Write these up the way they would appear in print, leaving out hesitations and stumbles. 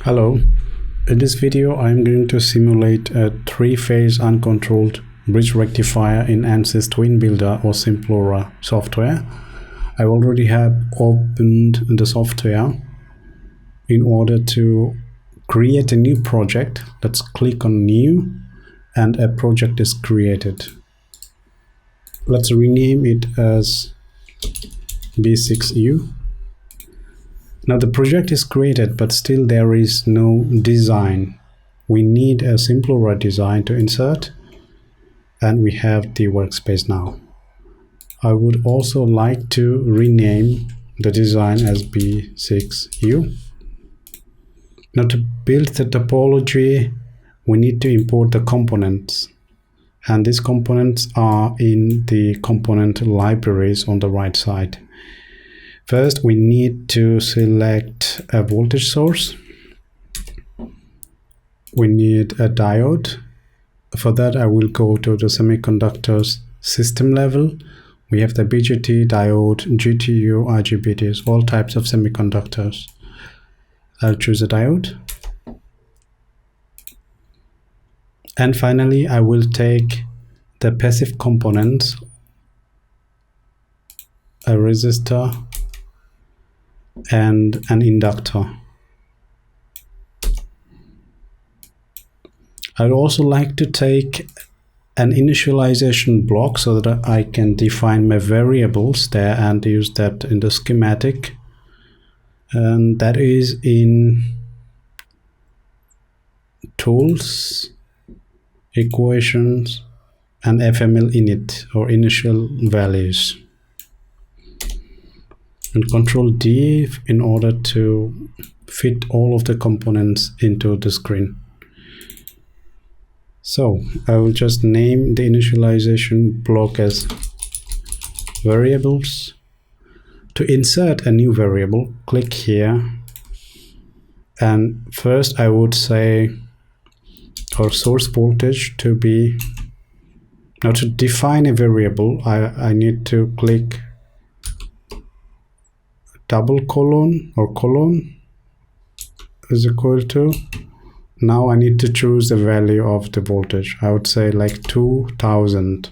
Hello, in this video I am going to simulate a 3-phase uncontrolled bridge rectifier in Ansys Twin Builder or Simplorer software. I already have opened the software. In order to create a new project, let's click on New and a project is created. Let's rename it as B6U. Now the project is created, but still there is no design. We need a Simplorer design to insert, and we have the workspace now. I would also like to rename the design as B6U. Now to build the topology, we need to import the components, and these components are in the component libraries on the right side. First, we need to select a voltage source. We need a diode. For that, I will go to the semiconductors system level. We have the BJT, diode, GTU, IGBTs, all types of semiconductors. I'll choose a diode. And finally, I will take the passive components, a resistor, and an inductor. I'd also like to take an initialization block so that I can define my variables there and use that in the schematic, and that is in Tools, Equations, and FML init or initial values, and Control D in order to fit all of the components into the screen. So I will just name the initialization block as variables. To insert a new variable, click here, and first I would say our source voltage to be. Now to define a variable, I need to click double colon or colon is equal to. Now I need to choose the value of the voltage. I would say like 2000,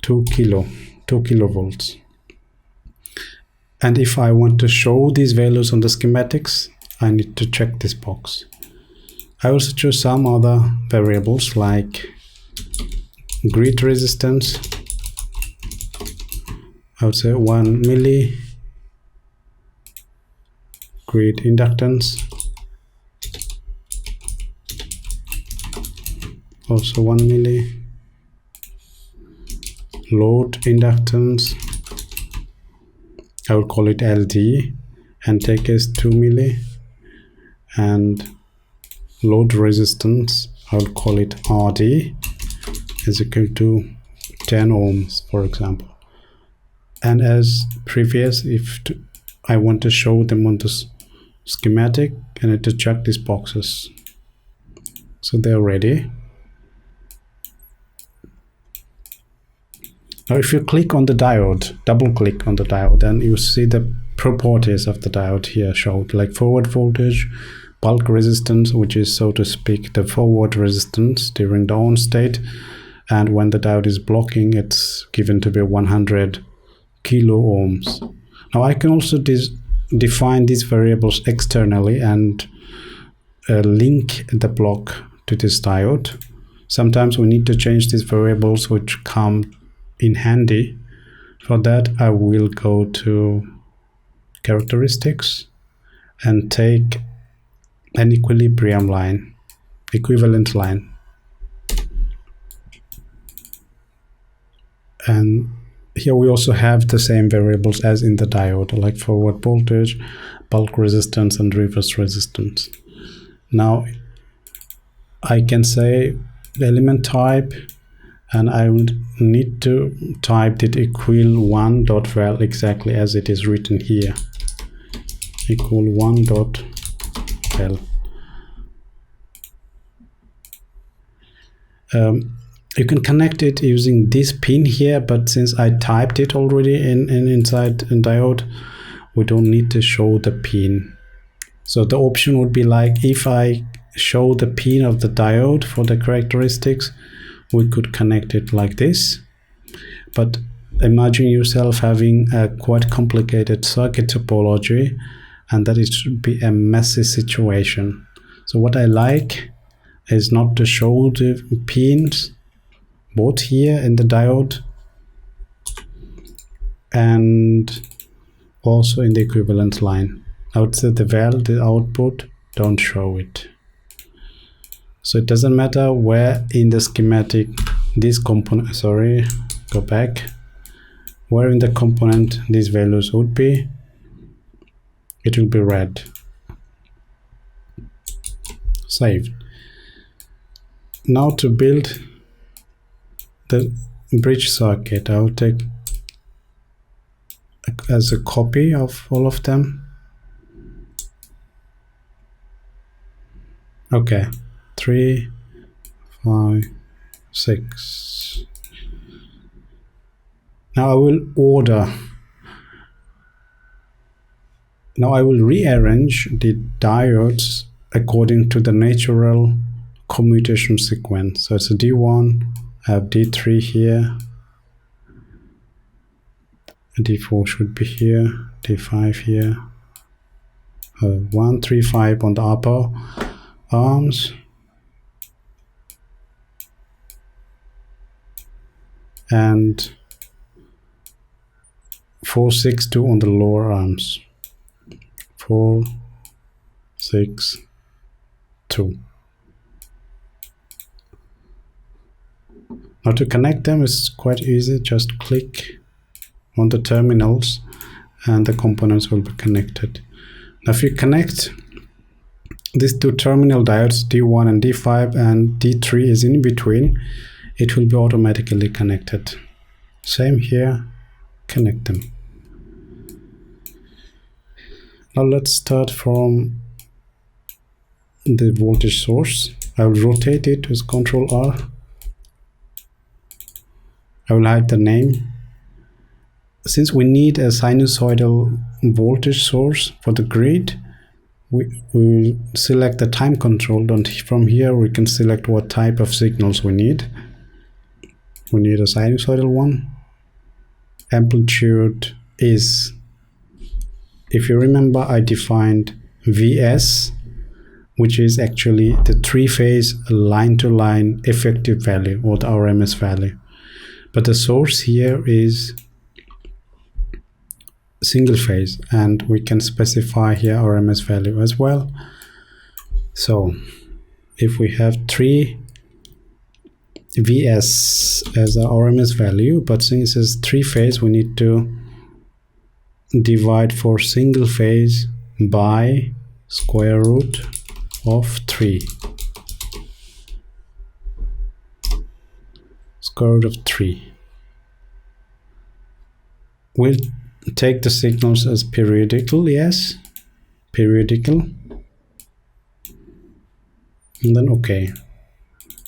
2 kilovolts. And if I want to show these values on the schematics, I need to check this box. I also choose some other variables like grid resistance. I would say 1 milli. Grid inductance, also 1 milli. Load inductance, I will call it LD and take as 2 milli. And load resistance, I will call it RD, is equal to 10 ohms, for example. And as previous, if I want to show them on this schematic, I need to check these boxes. So they're ready. Now if you click on the diode, double click on the diode, then you see the properties of the diode here showed, like forward voltage, bulk resistance, which is, so to speak, the forward resistance during the on state, and when the diode is blocking, it's given to be 100 kilo ohms. Now I can also define these variables externally and link the block to this diode. Sometimes we need to change these variables which come in handy. For that I will go to characteristics and take an equilibrium line, equivalent line, and here we also have the same variables as in the diode, like forward voltage, bulk resistance, and reverse resistance. Now I can say element type, and I would need to type it equal1.val exactly as it is written here, equal1.val. You can connect it using this pin here, but since I typed it already inside a diode, we don't need to show the pin. So the option would be like, if I show the pin of the diode for the characteristics, we could connect it like this. But imagine yourself having a quite complicated circuit topology, and that it should be a messy situation. So what I like is not to show the pins both here in the diode and also in the equivalent line. Outside the output, don't show it. So it doesn't matter where in the schematic this component, sorry, go back, where in the component these values would be, it will be red. Saved. Now to build the bridge circuit, I'll take as a copy of all of them. Okay, 3, 5, 6. Now I will order. Now I will rearrange the diodes according to the natural commutation sequence. So it's a D1, I have D3 here, D4 should be here, D5 here, 1, 3, 5 on the upper arms, and 4, 6, 2 on the lower arms. 4, 6, 2. Now to connect them is quite easy, just click on the terminals and the components will be connected. Now if you connect these two terminal diodes, D1 and D5, and D3 is in between, it will be automatically connected. Same here, connect them. Now let's start from the voltage source. I will rotate it with Ctrl R. I will hide the name. Since we need a sinusoidal voltage source for the grid, we will select the time controlled, and from here we can select what type of signals we need. We need a sinusoidal one. Amplitude is, if you remember, I defined Vs, which is actually the three-phase line-to-line effective value, or the RMS value. But the source here is single phase, and we can specify here RMS value as well. So if we have 3 Vs as our RMS value, but since it's 3-phase, we need to divide for single phase by square root of 3. Square root of 3. We'll take the signals as periodical, yes, periodical, and then OK.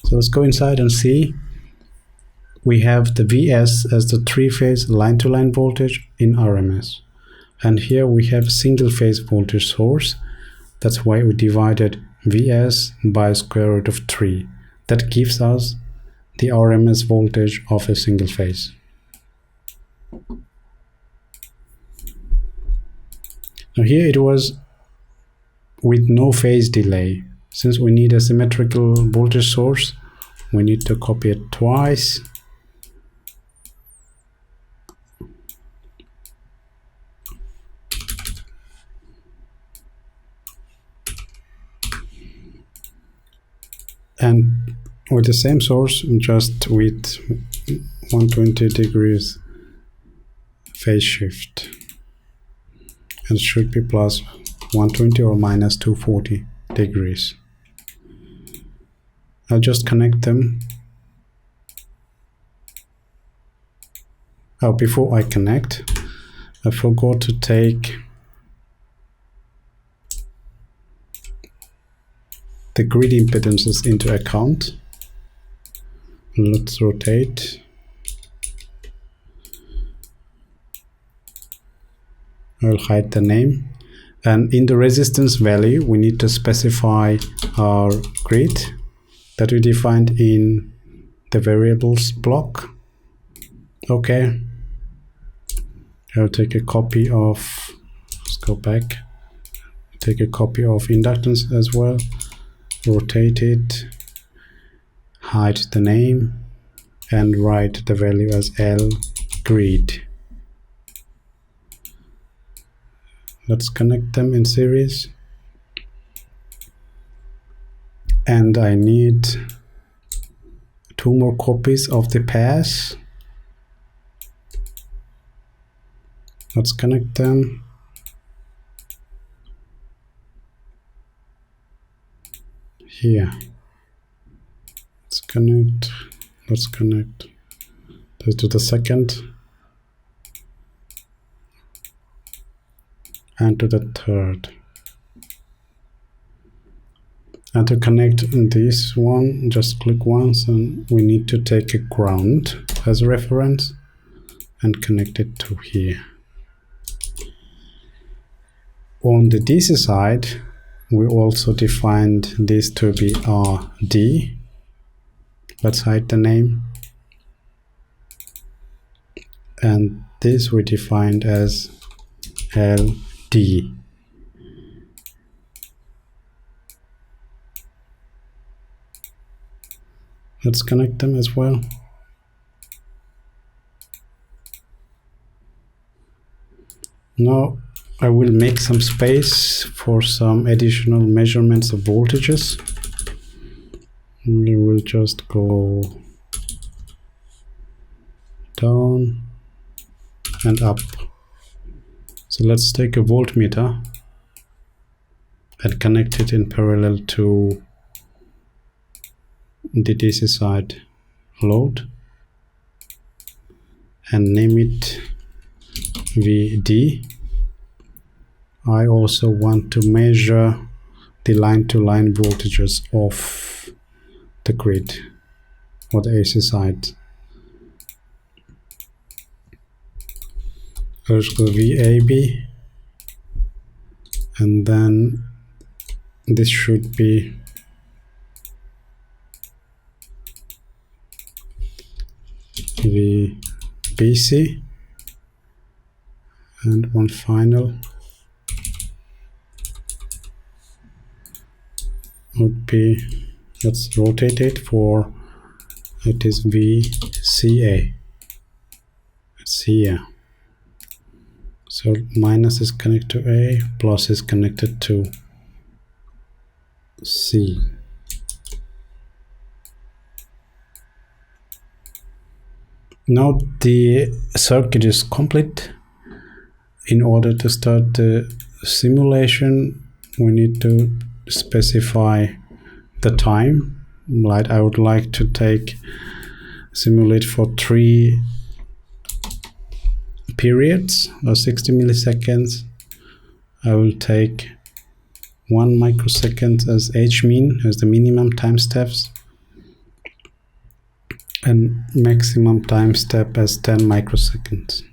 So let's go inside and see. We have the Vs as the 3-phase line-to-line voltage in RMS, and here we have single-phase voltage source. That's why we divided Vs by square root of 3. That gives us the RMS voltage of a single phase. Now here it was with no phase delay. Since we need a symmetrical voltage source, we need to copy it twice. And with the same source, just with 120 degrees phase shift. And it should be plus 120 or minus 240 degrees. I'll just connect them. Oh, before I connect, I forgot to take the grid impedances into account. Let's rotate. I'll hide the name. And in the resistance value, we need to specify our grid that we defined in the variables block. Okay. I'll take a copy of, let's go back, take a copy of inductance as well, rotate it, hide the name, and write the value as L grid. Let's connect them in series. And I need 2 more copies of the pairs. Let's connect them. Here. Let's connect this to the second and to the third. And to connect this one, just click once, and we need to take a ground as a reference and connect it to here. On the DC side, we also defined this to be RD. Let's hide the name. And this we defined as LD. Let's connect them as well. Now I will make some space for some additional measurements of voltages. We will just go down and up. So let's take a voltmeter and connect it in parallel to the DC side load and name it VD. I also want to measure the line-to-line voltages of the grid or the AC side. Let's go VAB, and then this should be VBC, and one final would be, let's rotate it for, it is VCA. It's here. So minus is connected to A, plus is connected to C. Now the circuit is complete. In order to start the simulation, we need to specify the time. Like I would like to simulate for 3 periods or 60 milliseconds. I will take 1 microsecond as H mean, as the minimum time steps, and maximum time step as 10 microseconds.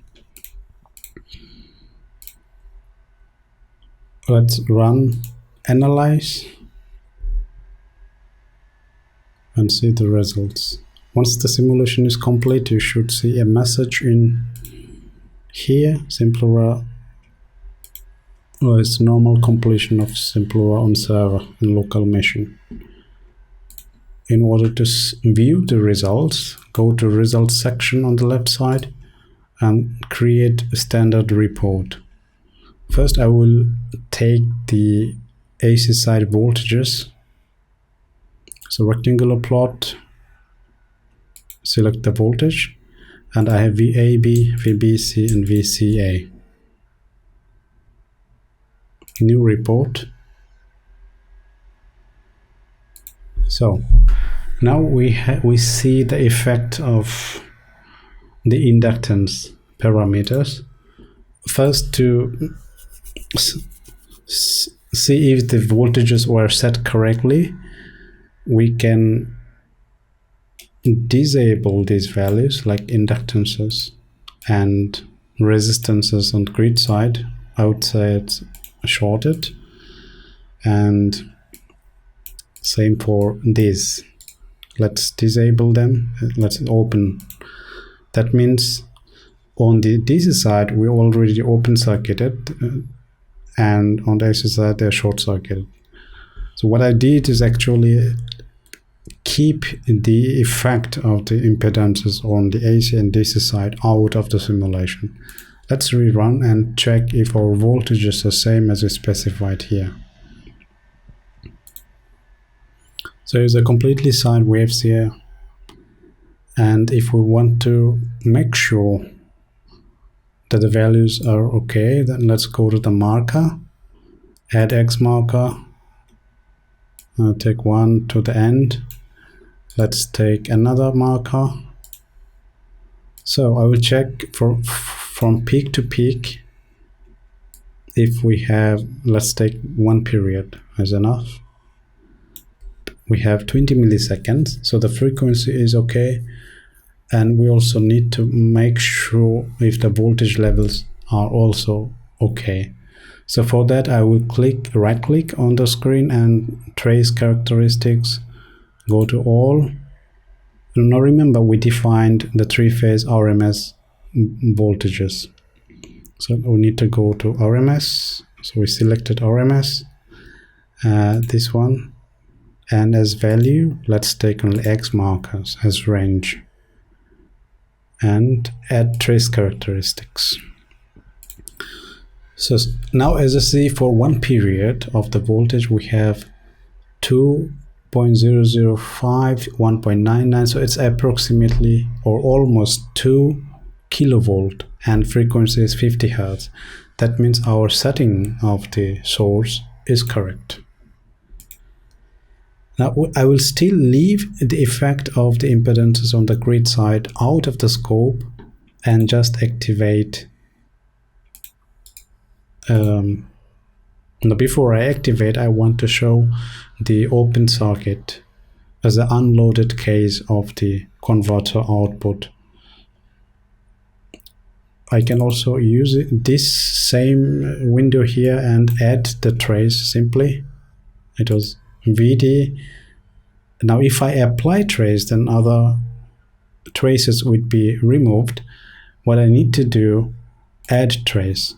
Let's run analyze and see the results. Once the simulation is complete, you should see a message in here, Simplorer, or it's normal completion of Simplorer on server and local machine. In order to view the results, go to results section on the left side and create a standard report. First, I will take the AC side voltages. So rectangular plot, select the voltage, and I have VAB, VBC, and VCA. New report. So now we see the effect of the inductance parameters. First, to see if the voltages were set correctly, we can disable these values like inductances and resistances on grid side. I would say it's shorted, and same for this. Let's disable them. Let's open. That means on the DC side we already open circuited, and on the AC side they're short circuited. So what I did is actually keep the effect of the impedances on the AC and DC side out of the simulation. Let's rerun and check if our voltage is the same as is specified here. So there's a completely sine waves here, and if we want to make sure that the values are okay, then let's go to the marker, add X marker, take one to the end. Let's take another marker. So I will check from peak to peak if we have, let's take 1 period as enough. We have 20 milliseconds, so the frequency is okay, and we also need to make sure if the voltage levels are also okay. So for that I will right click on the screen and trace characteristics, go to all. Now remember, we defined the three-phase RMS voltages, so we need to go to RMS. So we selected RMS, this one, and as value let's take only X markers as range, and add trace characteristics. So now as you see, for 1 period of the voltage we have 2.005, 1.99, so it's approximately or almost 2 kilovolt, and frequency is 50 Hertz. That means our setting of the source is correct. Now I will still leave the effect of the impedances on the grid side out of the scope and just activate. Now before I activate, I want to show the open circuit as an unloaded case of the converter output. I can also use this same window here and add the trace simply. It was VD. Now if I apply trace, then other traces would be removed. What I need to do, add trace,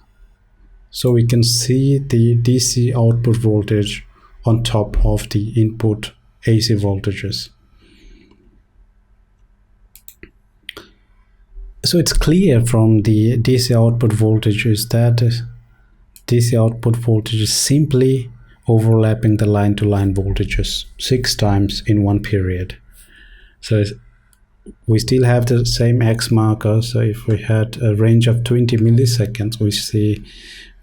so we can see the DC output voltage on top of the input AC voltages. So it's clear from the DC output voltage is that DC output voltage is simply overlapping the line-to-line voltages 6 times in 1 period. So we still have the same X marker. So if we had a range of 20 milliseconds, we see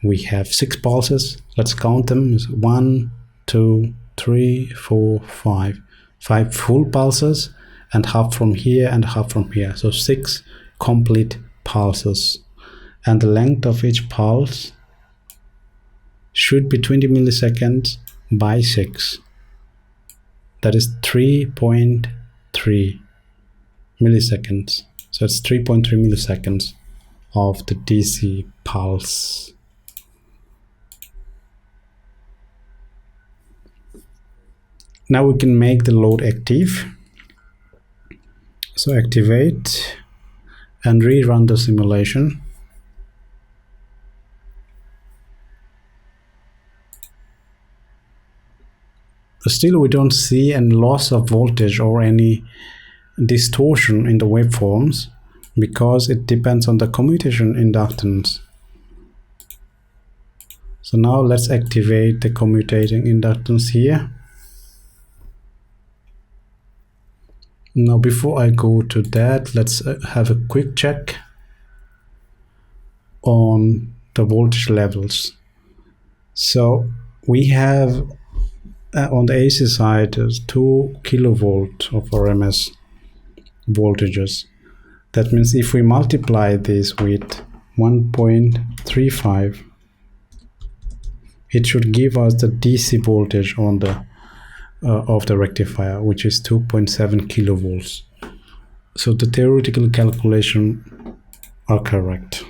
we have 6 pulses. Let's count them. 1, 2, 3, 4, 5. 5 full pulses, and half from here and half from here. So 6 complete pulses. And the length of each pulse should be 20 milliseconds by 6. That is 3.3 milliseconds. So it's 3.3 milliseconds of the DC pulse. Now we can make the load active. So activate and rerun the simulation. Still we don't see any loss of voltage or any distortion in the waveforms, because it depends on the commutation inductance. So now let's activate the commutating inductance here. Now before I go to that, let's have a quick check on the voltage levels. So we have on the AC side 2 kilovolt of RMS voltages. That means if we multiply this with 1.35, it should give us the DC voltage on the of the rectifier, which is 2.7 kilovolts. So the theoretical calculation are correct.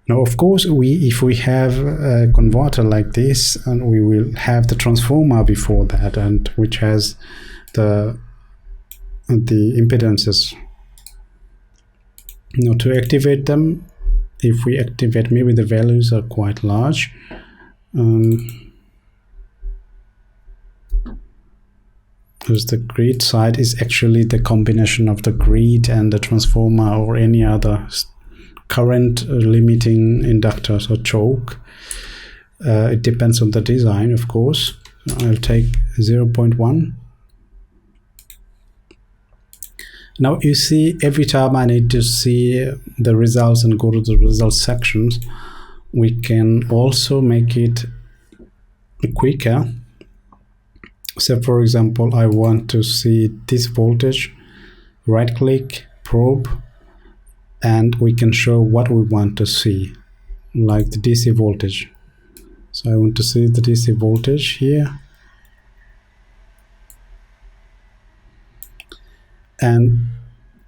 Now, of course, if we have a converter like this, and we will have the transformer before that, and which has the impedances. Now, to activate them, if we activate, maybe the values are quite large. Because the grid side is actually the combination of the grid and the transformer or any other current limiting inductors or choke. It depends on the design, of course. I'll take 0.1. Now you see, every time I need to see the results and go to the results sections, we can also make it quicker. So for example, I want to see this voltage, right click, probe, and we can show what we want to see, like the DC voltage. So I want to see the DC voltage here. And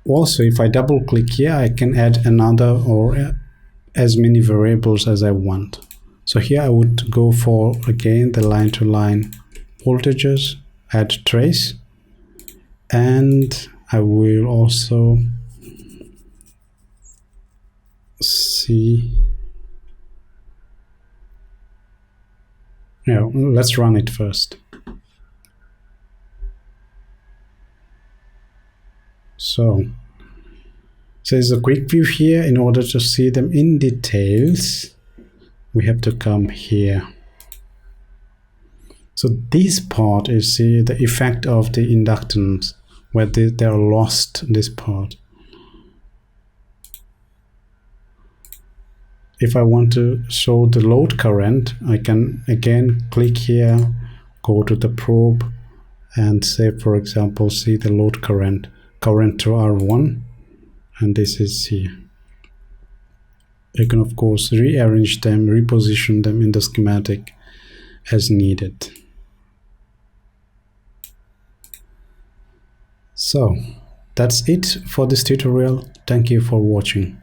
also, if I double click here, I can add another or as many variables as I want. So here I would go for, again, the line-to-line voltages, add trace, and I will also see. Now, let's run it first. So there's a quick view here. In order to see them in details, we have to come here. So this part is the effect of the inductance, where they are lost, this part. If I want to show the load current, I can again click here, go to the probe, and say, for example, see the load current to R1, and this is here. You can of course rearrange them, reposition them in the schematic as needed. So that's it for this tutorial. Thank you for watching.